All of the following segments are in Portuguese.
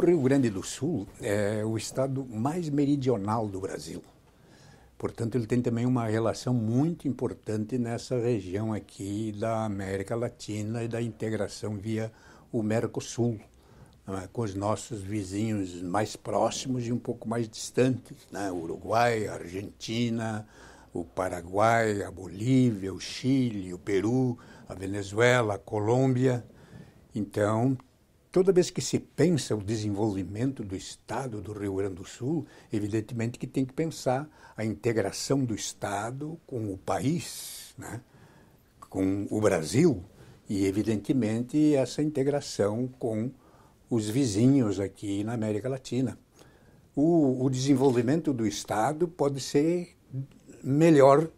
Rio Grande do Sul é o estado mais meridional do Brasil. Portanto, ele tem também uma relação muito importante nessa região aqui da América Latina e da integração via o Mercosul, né, com os nossos vizinhos mais próximos e um pouco mais distantes, né, o Uruguai, a Argentina, o Paraguai, a Bolívia, o Chile, o Peru, a Venezuela, a Colômbia. Então, toda vez que se pensa o desenvolvimento do Estado do Rio Grande do Sul, evidentemente que tem que pensar a integração do Estado com o país, né? Com o Brasil, e evidentemente essa integração com os vizinhos aqui na América Latina. O desenvolvimento do Estado pode ser melhor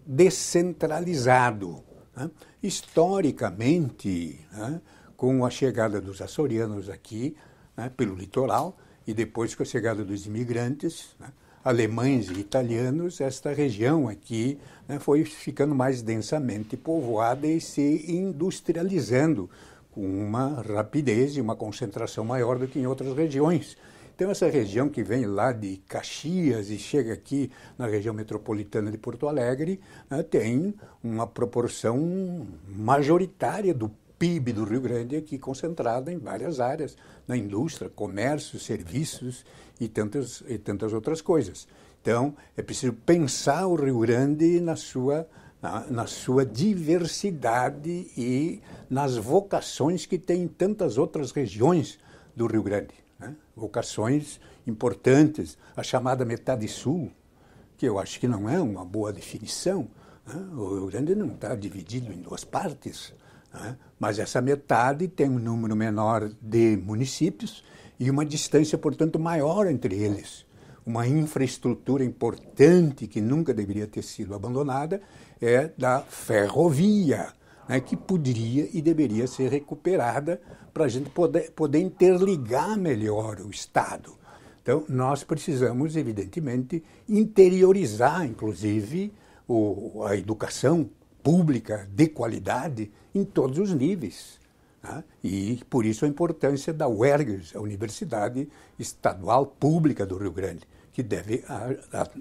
descentralizado, né? Historicamente, né, com a chegada dos açorianos aqui, né, pelo litoral, e depois com a chegada dos imigrantes, né, alemães e italianos, esta região aqui, né, foi ficando mais densamente povoada e se industrializando com uma rapidez e uma concentração maior do que em outras regiões. Então, essa região que vem lá de Caxias e chega aqui na região metropolitana de Porto Alegre, né, tem uma proporção majoritária do PIB do Rio Grande aqui concentrada em várias áreas, na indústria, comércio, serviços e tantas outras coisas. Então, é preciso pensar o Rio Grande na sua diversidade e nas vocações que tem em tantas outras regiões do Rio Grande, né? Vocações importantes, a chamada metade sul, que eu acho que não é uma boa definição, né? O Rio Grande não está dividido em duas partes, né? Mas essa metade tem um número menor de municípios e uma distância, portanto, maior entre eles. Uma infraestrutura importante que nunca deveria ter sido abandonada é da ferrovia, né, que poderia e deveria ser recuperada para a gente poder interligar melhor o Estado. Então, nós precisamos, evidentemente, interiorizar, inclusive, a educação pública de qualidade em todos os níveis, né? E, por isso, a importância da UERGS, a Universidade Estadual Pública do Rio Grande, que deve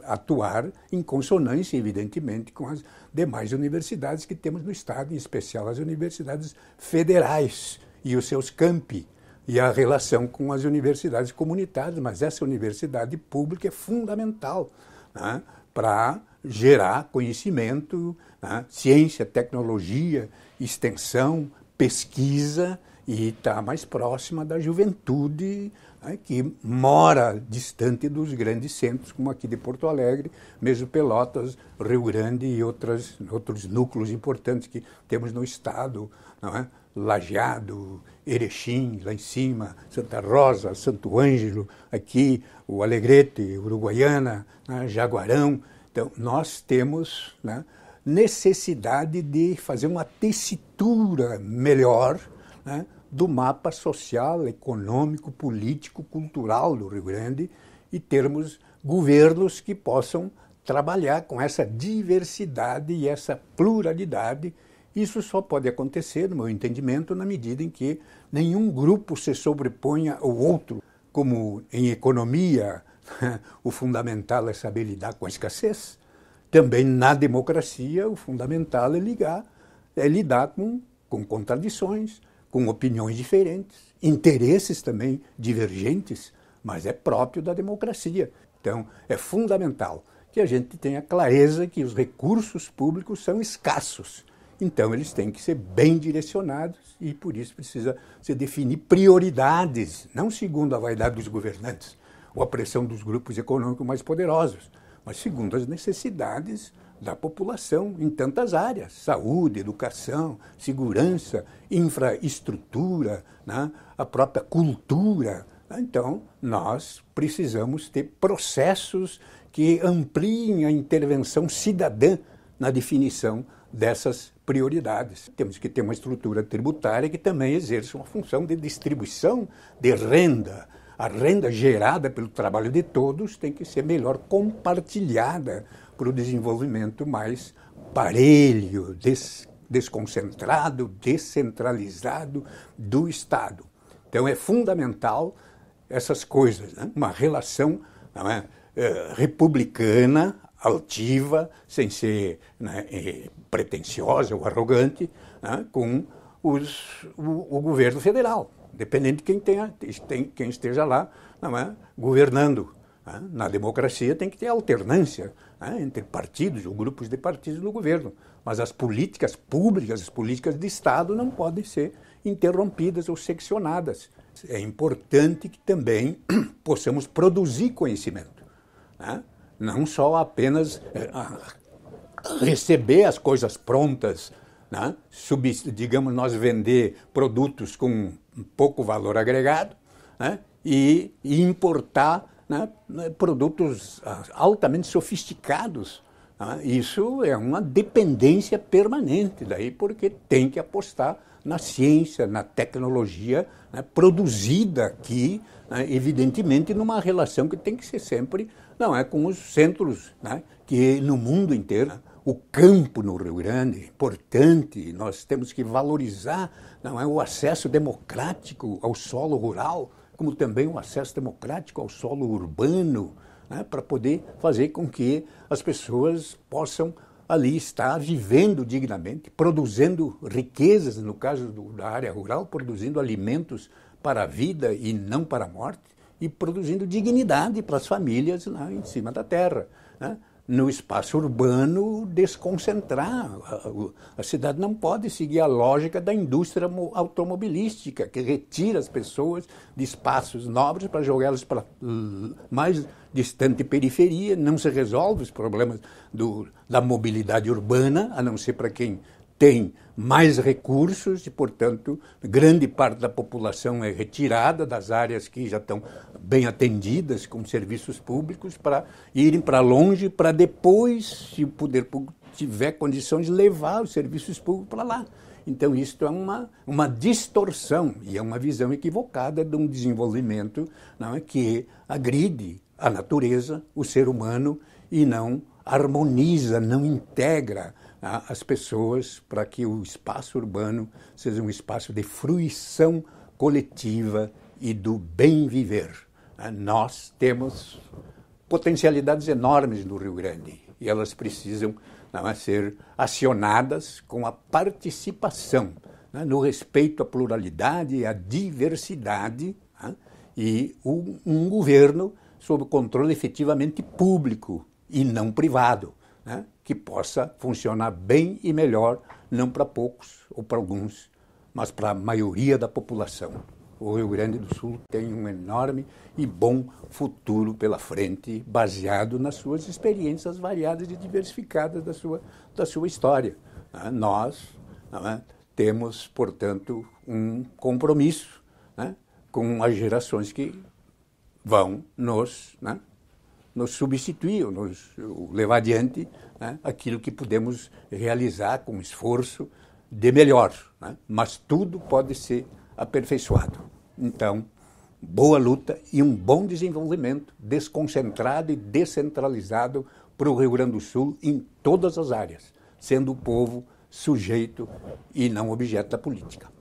atuar em consonância, evidentemente, com as demais universidades que temos no Estado, em especial as universidades federais e os seus campi, e a relação com as universidades comunitárias, mas essa universidade pública é fundamental, né, para gerar conhecimento, né, ciência, tecnologia, extensão, pesquisa, e está mais próxima da juventude, né, que mora distante dos grandes centros, como aqui de Porto Alegre, mesmo Pelotas, Rio Grande e outros núcleos importantes que temos no estado, não é? Lajeado, Erechim, lá em cima, Santa Rosa, Santo Ângelo, aqui o Alegrete, Uruguaiana, né, Jaguarão. Então, nós temos, né, necessidade de fazer uma tessitura melhor, né, do mapa social, econômico, político, cultural do Rio Grande e termos governos que possam trabalhar com essa diversidade e essa pluralidade. Isso só pode acontecer, no meu entendimento, na medida em que nenhum grupo se sobreponha ao outro. Como em economia, o fundamental é saber lidar com a escassez, também na democracia o fundamental é lidar com contradições, com opiniões diferentes, interesses também divergentes, mas é próprio da democracia. Então, é fundamental que a gente tenha clareza que os recursos públicos são escassos. Então, eles têm que ser bem direcionados e, por isso, precisa se definir prioridades, não segundo a vaidade dos governantes ou a pressão dos grupos econômicos mais poderosos, mas segundo as necessidades da população em tantas áreas: saúde, educação, segurança, infraestrutura, né, a própria cultura. Então, nós precisamos ter processos que ampliem a intervenção cidadã na definição dessas prioridades. Temos que ter uma estrutura tributária que também exerça uma função de distribuição de renda. A renda gerada pelo trabalho de todos tem que ser melhor compartilhada para o desenvolvimento mais parelho, desconcentrado, descentralizado do Estado. Então, é fundamental essas coisas, né? Uma relação, não é, republicana, altiva, sem ser, né, pretensiosa ou arrogante, né, com o governo federal, dependendo de quem esteja lá, não é, governando. Né? Na democracia tem que ter alternância, né, entre partidos ou grupos de partidos no governo, mas as políticas públicas, as políticas de Estado não podem ser interrompidas ou seccionadas. É importante que também possamos produzir conhecimento, né? Não só apenas receber as coisas prontas, né? Digamos, nós vender produtos com pouco valor agregado, né? E importar, né, produtos altamente sofisticados. Né? Isso é uma dependência permanente, daí porque tem que apostar na ciência, na tecnologia, né, produzida aqui, né, evidentemente numa relação que tem que ser sempre, não é, com os centros, né, que no mundo inteiro, né, o campo no Rio Grande é importante, nós temos que valorizar, não é, o acesso democrático ao solo rural, como também o acesso democrático ao solo urbano, né, para poder fazer com que as pessoas possam ali estar vivendo dignamente, produzindo riquezas, no caso da área rural, produzindo alimentos para a vida e não para a morte, e produzindo dignidade para as famílias lá em cima da terra. Né? No espaço urbano, desconcentrar. A cidade não pode seguir a lógica da indústria automobilística, que retira as pessoas de espaços nobres para jogá-las para mais distante periferia. Não se resolve os problemas da mobilidade urbana, a não ser para quem tem mais recursos e, portanto, grande parte da população é retirada das áreas que já estão bem atendidas com serviços públicos para irem para longe, para depois, se o poder público tiver condição de levar os serviços públicos para lá. Então, isso é uma distorção e é uma visão equivocada de um desenvolvimento, não é, que agride a natureza, o ser humano, e não harmoniza, não integra as pessoas para que o espaço urbano seja um espaço de fruição coletiva e do bem viver. Nós temos potencialidades enormes no Rio Grande e elas precisam, não é, ser acionadas com a participação, né, no respeito à pluralidade e à diversidade, né, e um governo sob controle efetivamente público e não privado, né, que possa funcionar bem e melhor, não para poucos ou para alguns, mas para a maioria da população. O Rio Grande do Sul tem um enorme e bom futuro pela frente, baseado nas suas experiências variadas e diversificadas da sua história. Nós, temos, portanto, um compromisso, né, com as gerações que vão nos substituir, nos levar adiante, né, aquilo que podemos realizar com esforço de melhor, né? Mas tudo pode ser aperfeiçoado. Então, boa luta e um bom desenvolvimento desconcentrado e descentralizado para o Rio Grande do Sul em todas as áreas, sendo o povo sujeito e não objeto da política.